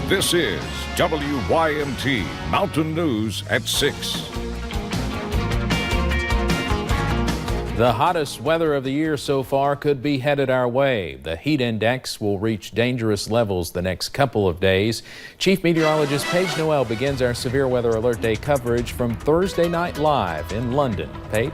This is WYMT Mountain News at 6. The hottest weather of the year so far could be headed our way. The heat index will reach dangerous levels the next couple of days. Chief Meteorologist Paige Noel begins our Severe Weather Alert Day coverage from Thursday Night Live in London. Paige?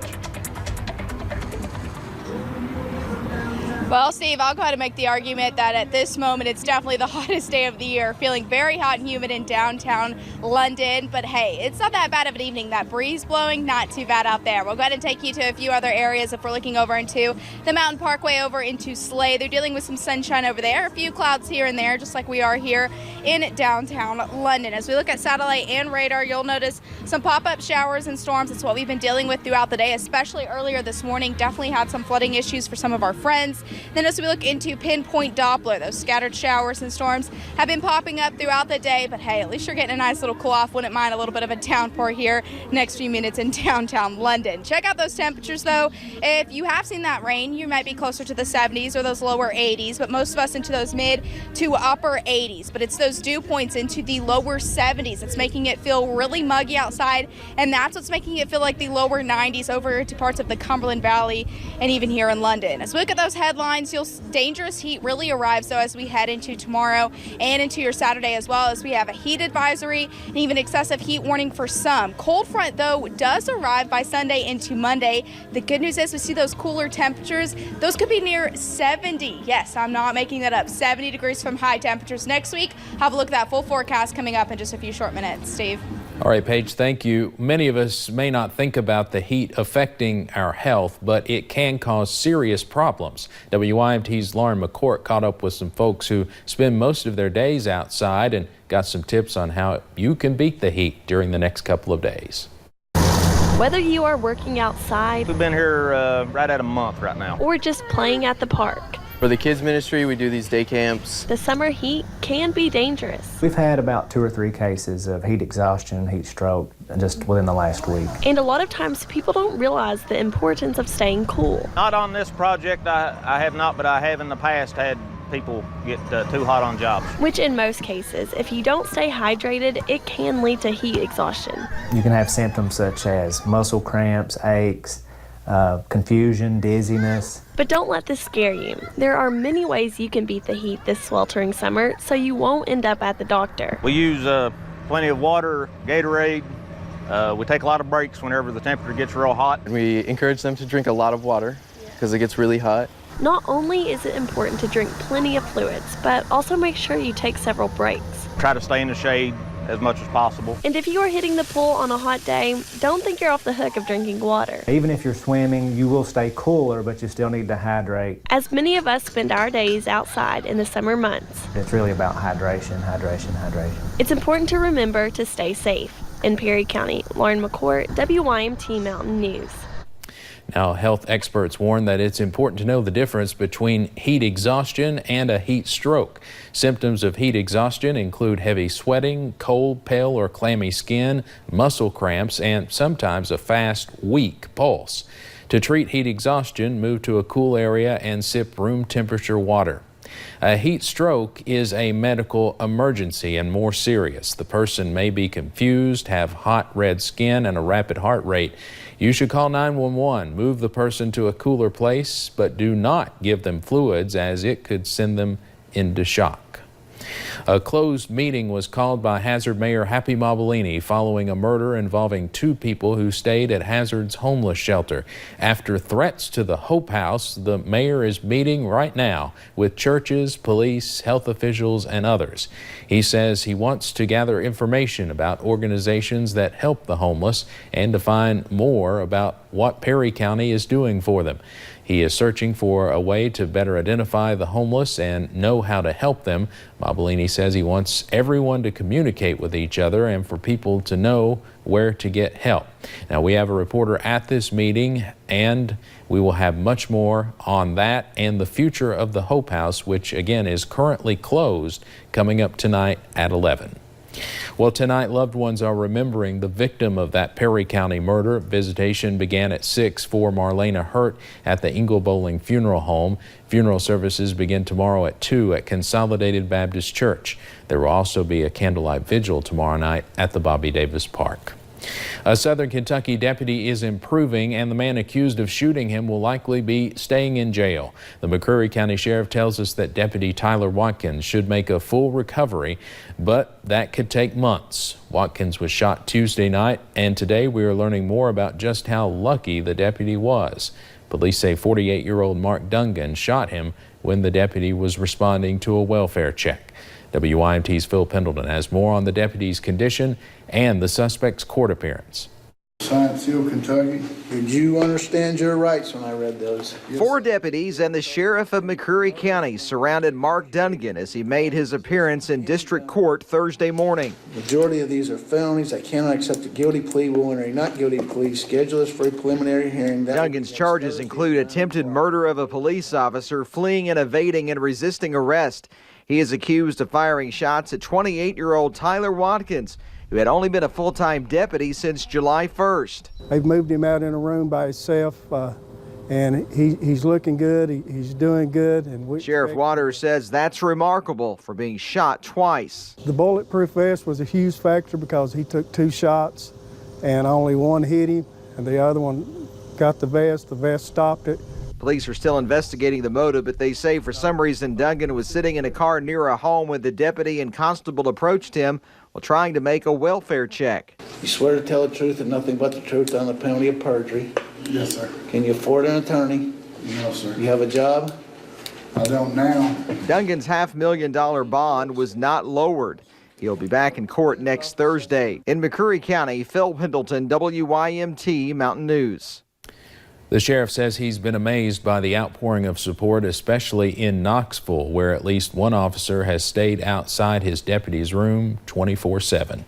Well, Steve, I'll go ahead and make the argument that at this moment it's definitely the hottest day of the year. Feeling very hot and humid in downtown London. But hey, it's not that bad of an evening. That breeze blowing, not too bad out there. We'll go ahead and take you to a few other areas if we're looking over into the Mountain Parkway over into Slay. They're dealing with some sunshine over there. A few clouds here and there, just like we are here in downtown London. As we look at satellite and radar, you'll notice some pop-up showers and storms. It's what we've been dealing with throughout the day, especially earlier this morning. Definitely had some flooding issues for some of our friends. Then as we look into pinpoint Doppler, those scattered showers and storms have been popping up throughout the day, but hey, at least you're getting a nice little cool off. Wouldn't mind a little bit of a downpour here next few minutes in downtown London. Check out those temperatures though. If you have seen that rain, you might be closer to the 70s or those lower 80s, but most of us into those mid to upper 80s. But it's those dew points into the lower 70s. It's making it feel really muggy outside, and that's what's making it feel like the lower 90s over to parts of the Cumberland Valley and even here in London. As we look at those headlines, dangerous heat really arrives though as we head into tomorrow and into your Saturday, as well as we have a heat advisory and even excessive heat warning for some. Cold front though does arrive by Sunday into Monday. The good news is we see those cooler temperatures. Those could be near 70. Yes, I'm not making that up. 70 degrees from high temperatures next week. Have a look at that full forecast coming up in just a few short minutes. Steve. All right, Paige, thank you. Many of us may not think about the heat affecting our health, but it can cause serious problems. WYMT's Lauren McCourt caught up with some folks who spend most of their days outside and got some tips on how you can beat the heat during the next couple of days. Whether you are working outside, we've been here right at a month right now, or just playing at the park. For the kids ministry, we do these day camps. The summer heat can be dangerous. We've had about 2 or 3 cases of heat exhaustion, heat stroke, just within the last week. And a lot of times people don't realize the importance of staying cool. Not on this project, I have not, but I have in the past had people get too hot on jobs. Which in most cases, if you don't stay hydrated, it can lead to heat exhaustion. You can have symptoms such as muscle cramps, aches, confusion, dizziness. But don't let this scare you. There are many ways you can beat the heat this sweltering summer so you won't end up at the doctor. We use plenty of water, Gatorade. We take a lot of breaks whenever the temperature gets real hot. We encourage them to drink a lot of water because it gets really hot. Not only is it important to drink plenty of fluids, but also make sure you take several breaks. Try to stay in the shade as much as possible. And if you are hitting the pool on a hot day, don't think you're off the hook of drinking water. Even if you're swimming, you will stay cooler, but you still need to hydrate. As many of us spend our days outside in the summer months, it's really about hydration, hydration, hydration. It's important to remember to stay safe. In Perry County, Lauren McCourt, WYMT Mountain News. Now, health experts warn that it's important to know the difference between heat exhaustion and a heat stroke. Symptoms of heat exhaustion include heavy sweating, cold, pale, or clammy skin, muscle cramps, and sometimes a fast, weak pulse. To treat heat exhaustion, move to a cool area and sip room temperature water. A heat stroke is a medical emergency and more serious. The person may be confused, have hot red skin, and a rapid heart rate. You should call 911. Move the person to a cooler place, but do not give them fluids as it could send them into shock. A closed meeting was called by Hazard Mayor Happy Mobilini following a murder involving 2 people who stayed at Hazard's homeless shelter. After threats to the Hope House, the mayor is meeting right now with churches, police, health officials, and others. He says he wants to gather information about organizations that help the homeless and to find more about what Perry County is doing for them. He is searching for a way to better identify the homeless and know how to help them. Mobilini says he wants everyone to communicate with each other and for people to know where to get help. Now, we have a reporter at this meeting, and we will have much more on that and the future of the Hope House, which again is currently closed, coming up tonight at 11. Well, tonight, loved ones are remembering the victim of that Perry County murder. Visitation began at 6 for Marlena Hurt at the Ingle Bowling Funeral Home. Funeral services begin tomorrow at 2 at Consolidated Baptist Church. There will also be a candlelight vigil tomorrow night at the Bobby Davis Park. A Southern Kentucky deputy is improving, and the man accused of shooting him will likely be staying in jail. The McCreary County Sheriff tells us that Deputy Tyler Watkins should make a full recovery, but that could take months. Watkins was shot Tuesday night, and today we are learning more about just how lucky the deputy was. Police say 48-year-old Mark Dungan shot him when the deputy was responding to a welfare check. WYMT's Phil Pendleton has more on the deputy's condition and the suspect's court appearance. Science Hill, Kentucky. Did you understand your rights when I read those? Yes. 4 deputies and the sheriff of McCreary County surrounded Mark Dungan as he made his appearance in district court Thursday morning. Majority of these are felonies. I cannot accept a guilty plea. Will enter a not guilty plea. Schedule this for a preliminary hearing. Dungan's charges include attempted murder of a police officer, fleeing and evading and resisting arrest. He is accused of firing shots at 28-year-old Tyler Watkins, who had only been a full-time deputy since July 1st. They've moved him out in a room by himself, and he's looking good. He's doing good. And Sheriff Waters says that's remarkable for being shot twice. The bulletproof vest was a huge factor because he took 2 shots, and only one hit him, and the other one got the vest. The vest stopped it. Police are still investigating the motive, but they say for some reason Dungan was sitting in a car near a home when the deputy and constable approached him while trying to make a welfare check. You swear to tell the truth and nothing but the truth on the penalty of perjury? Yes, sir. Can you afford an attorney? No, sir. You have a job? I don't now. Dungan's $500,000 bond was not lowered. He'll be back in court next Thursday. In McCreary County, Phil Pendleton, WYMT Mountain News. The sheriff says he's been amazed by the outpouring of support, especially in Knoxville, where at least one officer has stayed outside his deputy's room 24/7.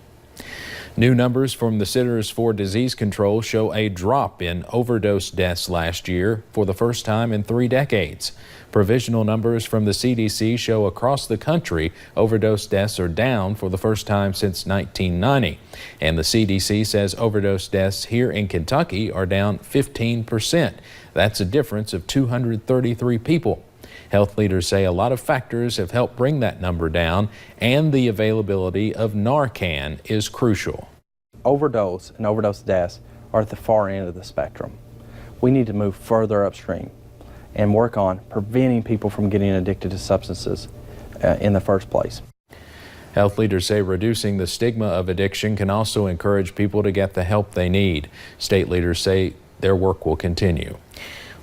New numbers from the Centers for Disease Control show a drop in overdose deaths last year for the first time in 3 decades. Provisional numbers from the CDC show across the country overdose deaths are down for the first time since 1990. And the CDC says overdose deaths here in Kentucky are down 15%. That's a difference of 233 people. Health leaders say a lot of factors have helped bring that number down, and the availability of Narcan is crucial. Overdose and overdose deaths are at the far end of the spectrum. We need to move further upstream and work on preventing people from getting addicted to substances in the first place. Health leaders say reducing the stigma of addiction can also encourage people to get the help they need. State leaders say their work will continue.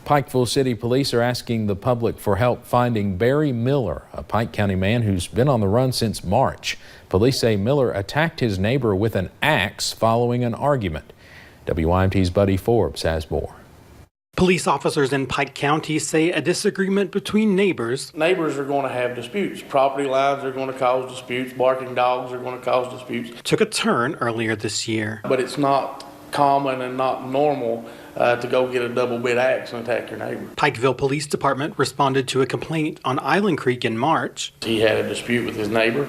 Pikeville City Police are asking the public for help finding Barry Miller, a Pike County man who's been on the run since March. Police say Miller attacked his neighbor with an axe following an argument. WYMT's Buddy Forbes has more. Police officers in Pike County say a disagreement between neighbors. Neighbors are going to have disputes. Property lines are going to cause disputes. Barking dogs are going to cause disputes. Took a turn earlier this year. But it's not common and not normal to go get a double bit axe and attack your neighbor. Pikeville Police Department responded to a complaint on Island Creek in March. He had a dispute with his neighbor.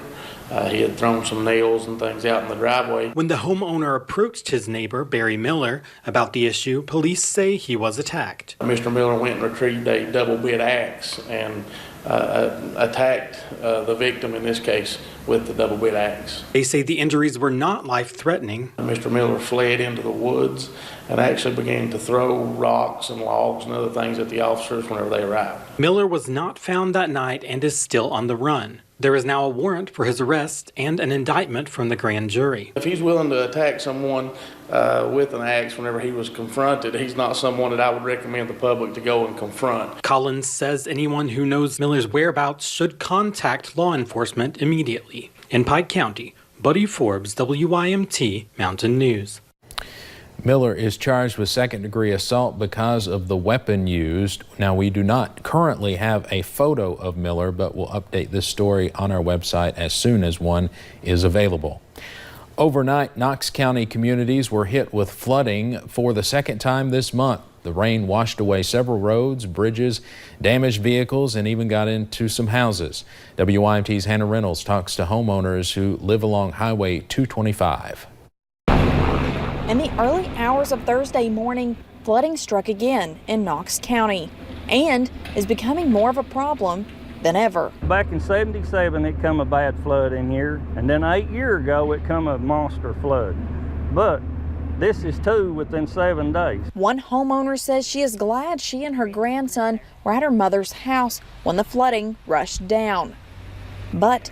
He had thrown some nails and things out in the driveway. When the homeowner approached his neighbor, Barry Miller, about the issue, police say he was attacked. Mr. Miller went and retrieved a double bit axe and attacked the victim, in this case, with the double bit axe. They say the injuries were not life-threatening. Mr. Miller fled into the woods and actually began to throw rocks and logs and other things at the officers whenever they arrived. Miller was not found that night and is still on the run. There is now a warrant for his arrest and an indictment from the grand jury. If he's willing to attack someone with an axe whenever he was confronted, he's not someone that I would recommend the public to go and confront. Collins says anyone who knows Miller's whereabouts should contact law enforcement immediately. In Pike County, Buddy Forbes, WYMT Mountain News. Miller is charged with second-degree assault because of the weapon used. Now, we do not currently have a photo of Miller, but we'll update this story on our website as soon as one is available. Overnight, Knox County communities were hit with flooding for the second time this month. The rain washed away several roads, bridges, damaged vehicles, and even got into some houses. WYMT's Hannah Reynolds talks to homeowners who live along Highway 225. In the early hours of Thursday morning, flooding struck again in Knox County and is becoming more of a problem than ever. Back in '77, it come a bad flood in here, and then 8 years ago, it come a monster flood. But this is 2 within 7 days. One homeowner says she is glad she and her grandson were at her mother's house when the flooding rushed down. But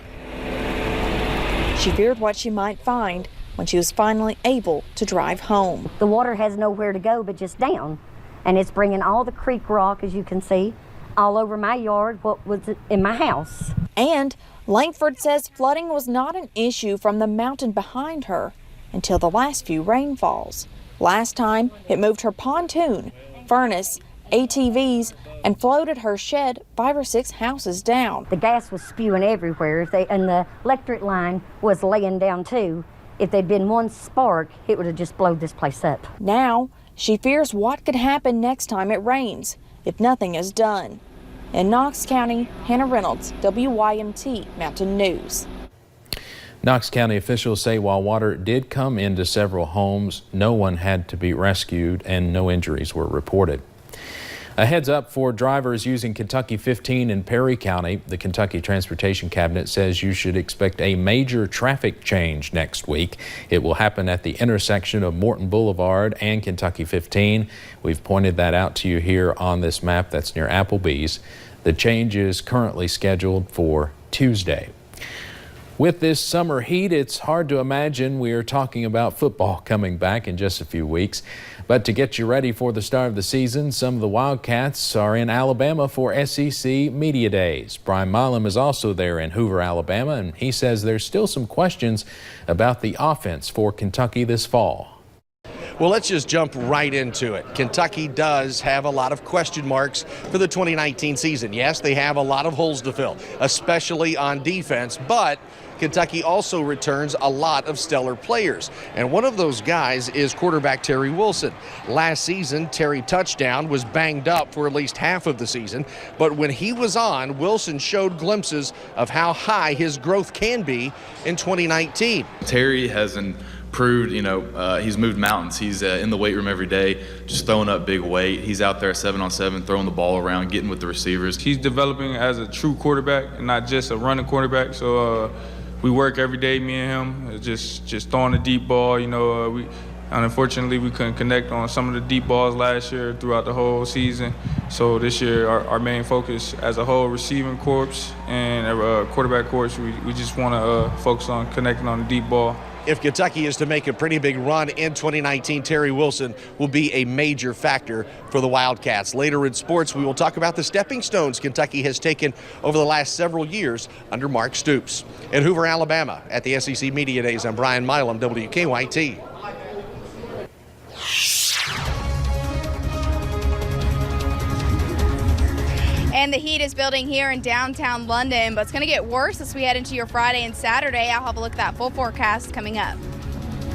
she feared what she might find when she was finally able to drive home. The water has nowhere to go but just down, and it's bringing all the creek rock, as you can see, all over my yard, what was in my house. And Langford says flooding was not an issue from the mountain behind her until the last few rainfalls. Last time, it moved her pontoon, furnace, ATVs, and floated her shed 5 or 6 houses down. The gas was spewing everywhere, and the electric line was laying down too. If there'd been one spark, it would have just blown this place up. Now, she fears what could happen next time it rains if nothing is done. In Knox County, Hannah Reynolds, WYMT Mountain News. Knox County officials say while water did come into several homes, no one had to be rescued and no injuries were reported. A heads up for drivers using Kentucky 15 in Perry County. The Kentucky Transportation Cabinet says you should expect a major traffic change next week. It will happen at the intersection of Morton Boulevard and Kentucky 15. We've pointed that out to you here on this map that's near Applebee's. The change is currently scheduled for Tuesday. With this summer heat, it's hard to imagine we are talking about football coming back in just a few weeks. But to get you ready for the start of the season, some of the Wildcats are in Alabama for SEC Media Days. Brian Milam is also there in Hoover, Alabama, and he says there's still some questions about the offense for Kentucky this fall. Well, let's just jump right into it. Kentucky does have a lot of question marks for the 2019 season. Yes, they have a lot of holes to fill, especially on defense, but Kentucky also returns a lot of stellar players. And one of those guys is quarterback Terry Wilson. Last season, Terry touchdown was banged up for at least half of the season. But when he was on, Wilson showed glimpses of how high his growth can be in 2019. Terry has improved, he's moved mountains. He's in the weight room every day, just throwing up big weight. He's out there 7-on-7, throwing the ball around, getting with the receivers. He's developing as a true quarterback and not just a running quarterback. So we work every day, me and him, just throwing the deep ball. Unfortunately, we couldn't connect on some of the deep balls last year throughout the whole season. So this year, our main focus as a whole receiving corps and quarterback corps, we just want to focus on connecting on the deep ball. If Kentucky is to make a pretty big run in 2019, Terry Wilson will be a major factor for the Wildcats. Later in sports, we will talk about the stepping stones Kentucky has taken over the last several years under Mark Stoops. In Hoover, Alabama, at the SEC Media Days, I'm Brian Milam, WKYT. And the heat is building here in downtown London, but it's going to get worse as we head into your Friday and Saturday. I'll have a look at that full forecast coming up.